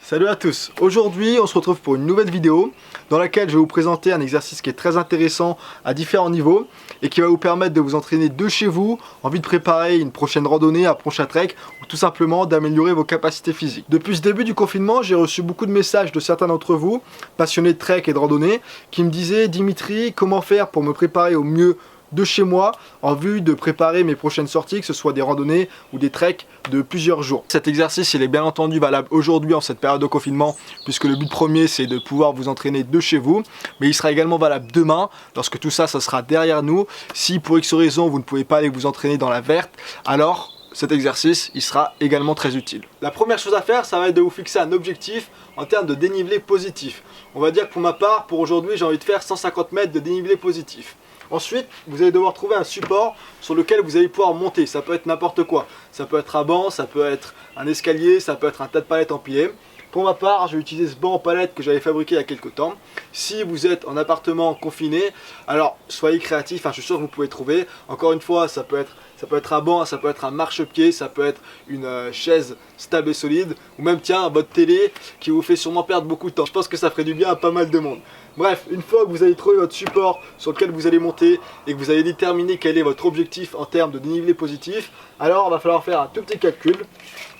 Salut à tous, aujourd'hui on se retrouve pour une nouvelle vidéo dans laquelle je vais vous présenter un exercice qui est très intéressant à différents niveaux et qui va vous permettre de vous entraîner de chez vous, en vue de préparer une prochaine randonnée, un prochain trek ou tout simplement d'améliorer vos capacités physiques. Depuis ce début du confinement, j'ai reçu beaucoup de messages de certains d'entre vous, passionnés de trek et de randonnée, qui me disaient « Dimitri, comment faire pour me préparer au mieux de chez moi en vue de préparer mes prochaines sorties, que ce soit des randonnées ou des treks de plusieurs jours. » Cet exercice il est bien entendu valable aujourd'hui en cette période de confinement, puisque le but premier c'est de pouvoir vous entraîner de chez vous, mais il sera également valable demain lorsque tout ça sera derrière nous. Si pour X raison vous ne pouvez pas aller vous entraîner dans la verte, alors cet exercice il sera également très utile. La première chose à faire, ça va être de vous fixer un objectif en termes de dénivelé positif. On va dire que pour ma part, pour aujourd'hui j'ai envie de faire 150 mètres de dénivelé positif. Ensuite, vous allez devoir trouver un support sur lequel vous allez pouvoir monter. Ça peut être n'importe quoi. Ça peut être un banc, ça peut être un escalier, ça peut être un tas de palettes empilées. Pour ma part, je vais utiliser ce banc en palette que j'avais fabriqué il y a quelques temps. Si vous êtes en appartement confiné, alors soyez créatif, je suis sûr que vous pouvez trouver. Encore une fois, ça peut être un banc, ça peut être un marchepied, ça peut être une chaise stable et solide, ou même tiens, votre télé qui vous fait sûrement perdre beaucoup de temps. Je pense que ça ferait du bien à pas mal de monde. Bref, une fois que vous avez trouvé votre support sur lequel vous allez monter et que vous avez déterminé quel est votre objectif en termes de dénivelé positif, alors il va falloir faire un tout petit calcul.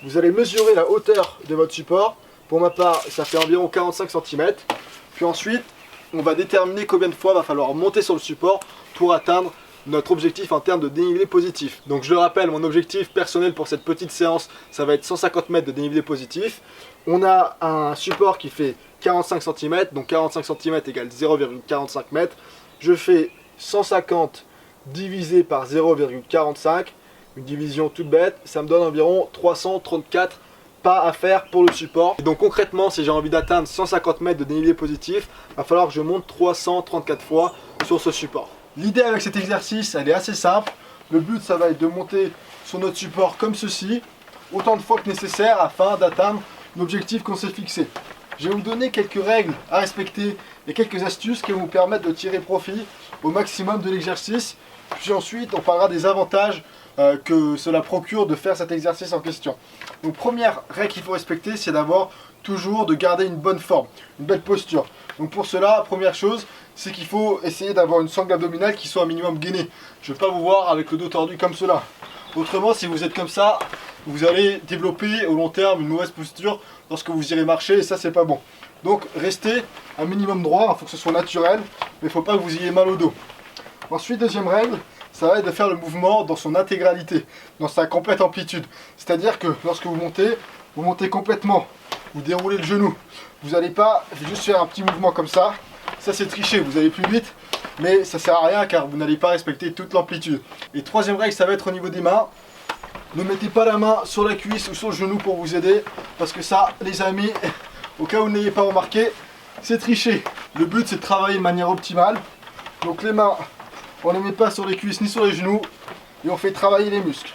Vous allez mesurer la hauteur de votre support. Pour ma part, ça fait environ 45 cm. Puis ensuite, on va déterminer combien de fois il va falloir monter sur le support pour atteindre notre objectif en termes de dénivelé positif. Donc je le rappelle, mon objectif personnel pour cette petite séance, ça va être 150 mètres de dénivelé positif. On a un support qui fait 45 cm, donc 45 cm égale 0,45 m. Je fais 150 divisé par 0,45, une division toute bête, ça me donne environ 334 pas à faire pour le support. Et donc concrètement, si j'ai envie d'atteindre 150 mètres de dénivelé positif, il va falloir que je monte 334 fois sur ce support. L'idée avec cet exercice, elle est assez simple. Le but, ça va être de monter sur notre support comme ceci, autant de fois que nécessaire afin d'atteindre l'objectif qu'on s'est fixé. Je vais vous donner quelques règles à respecter et quelques astuces qui vont vous permettre de tirer profit au maximum de l'exercice. Puis ensuite, on parlera des avantages que cela procure de faire cet exercice en question. Donc première règle qu'il faut respecter, c'est d'avoir toujours de garder une bonne forme, une belle posture. Donc pour cela, première chose, c'est qu'il faut essayer d'avoir une sangle abdominale qui soit un minimum gainée. Je ne vais pas vous voir avec le dos tordu comme cela. Autrement, si vous êtes comme ça, vous allez développer au long terme une mauvaise posture lorsque vous irez marcher et ça c'est pas bon. Donc restez un minimum droit, il faut que ce soit naturel, mais il ne faut pas que vous ayez mal au dos. Ensuite, deuxième règle, ça va être de faire le mouvement dans son intégralité, dans sa complète amplitude. C'est-à-dire que lorsque vous montez complètement, vous déroulez le genou. Vous n'allez pas juste faire un petit mouvement comme ça c'est tricher, vous allez plus vite, mais ça sert à rien car vous n'allez pas respecter toute l'amplitude. Et troisième règle, ça va être au niveau des mains. Ne mettez pas la main sur la cuisse ou sur le genou pour vous aider, parce que ça, les amis, au cas où vous n'ayez pas remarqué, c'est tricher. Le but c'est de travailler de manière optimale. Donc les mains, on ne les met pas sur les cuisses ni sur les genoux, et on fait travailler les muscles.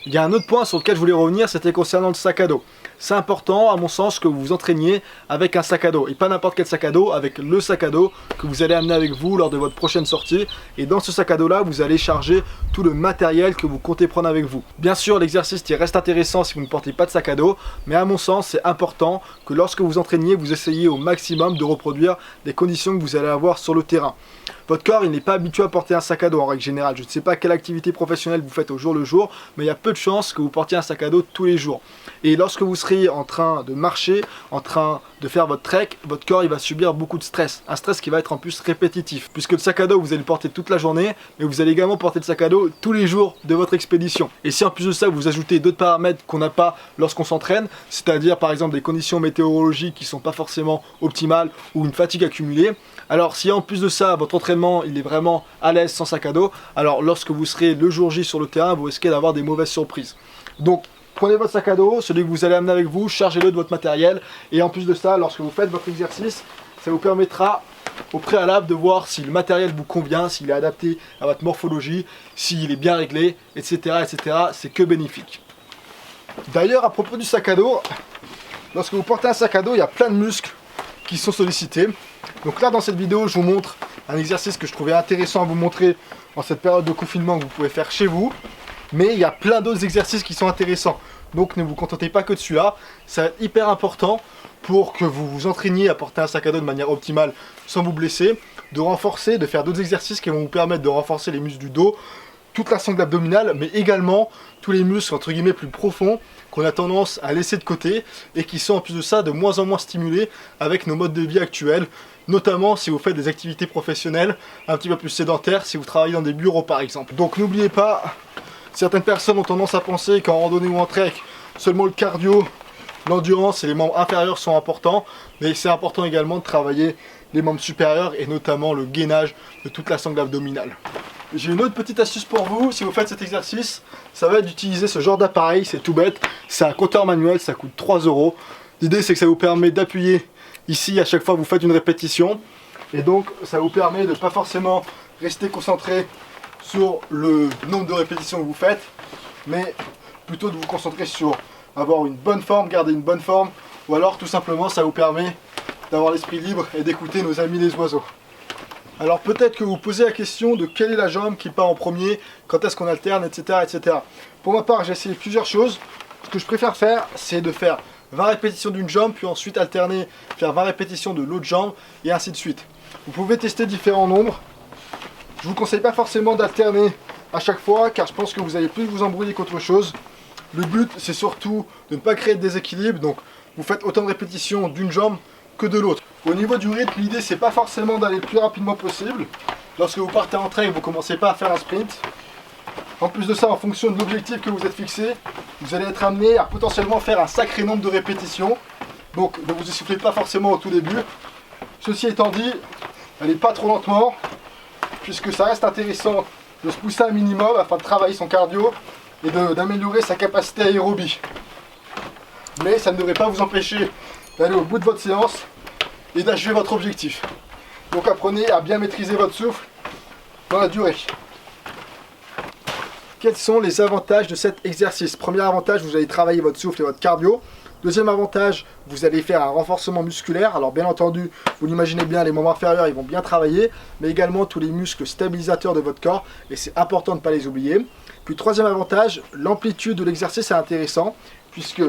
Il y a un autre point sur lequel je voulais revenir, c'était concernant le sac à dos. C'est important, à mon sens, que vous vous entraîniez avec un sac à dos. Et pas n'importe quel sac à dos, avec le sac à dos que vous allez amener avec vous lors de votre prochaine sortie. Et dans ce sac à dos-là, vous allez charger tout le matériel que vous comptez prendre avec vous. Bien sûr, l'exercice qui reste intéressant si vous ne portez pas de sac à dos. Mais à mon sens, c'est important que lorsque vous entraîniez, vous essayez au maximum de reproduire les conditions que vous allez avoir sur le terrain. Votre corps, il n'est pas habitué à porter un sac à dos en règle générale. Je ne sais pas quelle activité professionnelle vous faites au jour le jour, mais il y a peu de chances que vous portiez un sac à dos tous les jours. Et lorsque vous serez en train de marcher, en train de faire votre trek, votre corps il va subir beaucoup de stress. Un stress qui va être en plus répétitif. Puisque le sac à dos, vous allez le porter toute la journée, mais vous allez également porter le sac à dos tous les jours de votre expédition. Et si en plus de ça, vous ajoutez d'autres paramètres qu'on n'a pas lorsqu'on s'entraîne, c'est-à-dire par exemple des conditions météorologiques qui ne sont pas forcément optimales ou une fatigue accumulée, alors si en plus de ça, votre entraînement il est vraiment à l'aise sans sac à dos, alors lorsque vous serez le jour J sur le terrain, vous risquez d'avoir des mauvaises surprises. Donc prenez votre sac à dos, celui que vous allez amener avec vous, chargez-le de votre matériel. Et en plus de ça, lorsque vous faites votre exercice, ça vous permettra au préalable de voir si le matériel vous convient, s'il est adapté à votre morphologie, s'il est bien réglé, etc. etc. C'est que bénéfique. D'ailleurs, à propos du sac à dos, lorsque vous portez un sac à dos, il y a plein de muscles qui sont sollicités. Donc là, dans cette vidéo, je vous montre un exercice que je trouvais intéressant à vous montrer en cette période de confinement que vous pouvez faire chez vous. Mais il y a plein d'autres exercices qui sont intéressants. Donc ne vous contentez pas que de celui-là, ça va être hyper important pour que vous vous entraîniez à porter un sac à dos de manière optimale sans vous blesser, de renforcer, de faire d'autres exercices qui vont vous permettre de renforcer les muscles du dos, toute la sangle abdominale, mais également tous les muscles entre guillemets plus profonds qu'on a tendance à laisser de côté et qui sont en plus de ça de moins en moins stimulés avec nos modes de vie actuels, notamment si vous faites des activités professionnelles un petit peu plus sédentaires, si vous travaillez dans des bureaux par exemple. Donc n'oubliez pas, certaines personnes ont tendance à penser qu'en randonnée ou en trek, seulement le cardio, l'endurance et les membres inférieurs sont importants, mais c'est important également de travailler les membres supérieurs et notamment le gainage de toute la sangle abdominale. J'ai une autre petite astuce pour vous, si vous faites cet exercice, ça va être d'utiliser ce genre d'appareil, c'est tout bête, c'est un compteur manuel, ça coûte 3 €. L'idée c'est que ça vous permet d'appuyer ici à chaque fois que vous faites une répétition, et donc ça vous permet de ne pas forcément rester concentré sur le nombre de répétitions que vous faites, mais plutôt de vous concentrer sur avoir une bonne forme, garder une bonne forme, ou alors tout simplement ça vous permet d'avoir l'esprit libre et d'écouter nos amis les oiseaux. Alors peut-être que vous posez la question de quelle est la jambe qui part en premier, quand est-ce qu'on alterne, etc., etc. Pour ma part, j'ai essayé plusieurs choses. Ce que je préfère faire, c'est de faire 20 répétitions d'une jambe, puis ensuite alterner, faire 20 répétitions de l'autre jambe, et ainsi de suite. Vous pouvez tester différents nombres. Je ne vous conseille pas forcément d'alterner à chaque fois, car je pense que vous allez plus vous embrouiller qu'autre chose. Le but, c'est surtout de ne pas créer de déséquilibre, donc vous faites autant de répétitions d'une jambe que de l'autre. Au niveau du rythme, l'idée c'est pas forcément d'aller le plus rapidement possible. Lorsque vous partez en trail, vous commencez pas à faire un sprint. En plus de ça, en fonction de l'objectif que vous êtes fixé, vous allez être amené à potentiellement faire un sacré nombre de répétitions. Donc ne vous essoufflez pas forcément au tout début. Ceci étant dit, allez pas trop lentement, puisque ça reste intéressant de se pousser un minimum afin de travailler son cardio et d'améliorer sa capacité aérobie. Mais ça ne devrait pas vous empêcher d'aller au bout de votre séance et d'achever votre objectif. Donc apprenez à bien maîtriser votre souffle dans la durée. Quels sont les avantages de cet exercice? Premier avantage, vous allez travailler votre souffle et votre cardio. Deuxième avantage, vous allez faire un renforcement musculaire. Alors bien entendu, vous l'imaginez bien, les membres inférieurs ils vont bien travailler, mais également tous les muscles stabilisateurs de votre corps, et c'est important de ne pas les oublier. Puis troisième avantage, l'amplitude de l'exercice est intéressant, puisque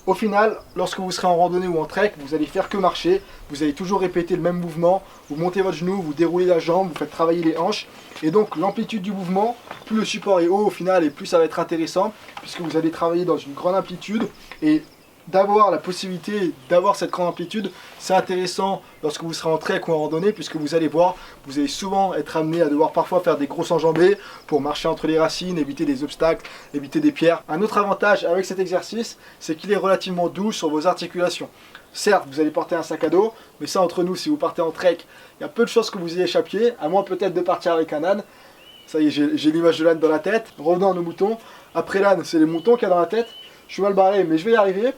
au final, lorsque vous serez en randonnée ou en trek, vous allez faire que marcher, vous allez toujours répéter le même mouvement, vous montez votre genou, vous déroulez la jambe, vous faites travailler les hanches, et donc l'amplitude du mouvement, plus le support est haut au final, et plus ça va être intéressant, puisque vous allez travailler dans une grande amplitude, et d'avoir la possibilité d'avoir cette grande amplitude, c'est intéressant lorsque vous serez en trek ou en randonnée, puisque vous allez voir, vous allez souvent être amené à devoir parfois faire des grosses enjambées pour marcher entre les racines, éviter des obstacles, éviter des pierres. Un autre avantage avec cet exercice, c'est qu'il est relativement doux sur vos articulations. Certes, vous allez porter un sac à dos, mais ça entre nous, si vous partez en trek, il y a peu de choses que vous y échappiez, à moins peut-être de partir avec un âne. Ça y est, j'ai l'image de l'âne dans la tête. Revenons à nos moutons. Après l'âne, c'est les moutons qu'il y a dans la tête. Je suis mal barré, mais je vais y arriver.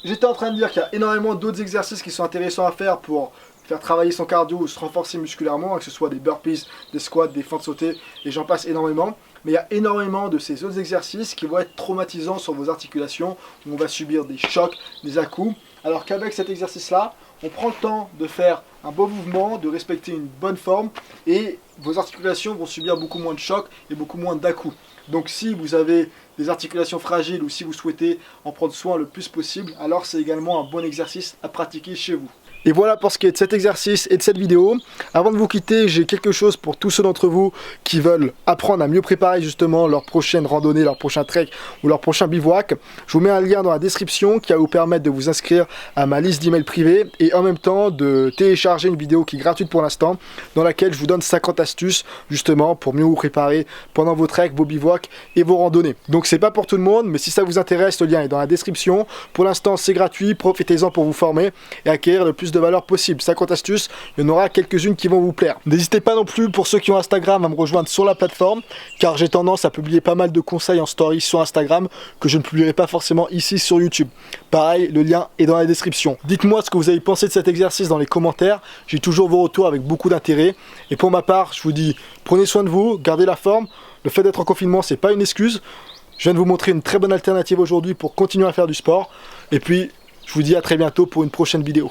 J'étais en train de dire qu'il y a énormément d'autres exercices qui sont intéressants à faire pour faire travailler son cardio ou se renforcer musculairement, que ce soit des burpees, des squats, des fentes sautées, et j'en passe énormément. Mais il y a énormément de ces autres exercices qui vont être traumatisants sur vos articulations, où on va subir des chocs, des à-coups. Alors qu'avec cet exercice-là, on prend le temps de faire un bon mouvement, de respecter une bonne forme, et vos articulations vont subir beaucoup moins de chocs et beaucoup moins d'à-coups. Donc si vous avez des articulations fragiles ou si vous souhaitez en prendre soin le plus possible, alors c'est également un bon exercice à pratiquer chez vous. Et voilà pour ce qui est de cet exercice et de cette vidéo. Avant de vous quitter, j'ai quelque chose pour tous ceux d'entre vous qui veulent apprendre à mieux préparer justement leur prochaine randonnée, leur prochain trek ou leur prochain bivouac. Je vous mets un lien dans la description qui va vous permettre de vous inscrire à ma liste d'emails privés et en même temps de télécharger une vidéo qui est gratuite pour l'instant, dans laquelle je vous donne 50 astuces justement pour mieux vous préparer pendant vos treks, vos bivouacs et vos randonnées. Donc c'est pas pour tout le monde, mais si ça vous intéresse, le lien est dans la description. Pour l'instant c'est gratuit, profitez-en pour vous former et acquérir le plus de valeur possible. 50 astuces, il y en aura quelques-unes qui vont vous plaire. N'hésitez pas non plus pour ceux qui ont Instagram à me rejoindre sur la plateforme, car j'ai tendance à publier pas mal de conseils en story sur Instagram que je ne publierai pas forcément ici sur YouTube. Pareil, le lien est dans la description. Dites-moi ce que vous avez pensé de cet exercice dans les commentaires, j'ai toujours vos retours avec beaucoup d'intérêt. Et pour ma part, je vous dis, prenez soin de vous, gardez la forme. Le fait d'être en confinement, c'est pas une excuse. Je viens de vous montrer une très bonne alternative aujourd'hui pour continuer à faire du sport. Et puis, je vous dis à très bientôt pour une prochaine vidéo.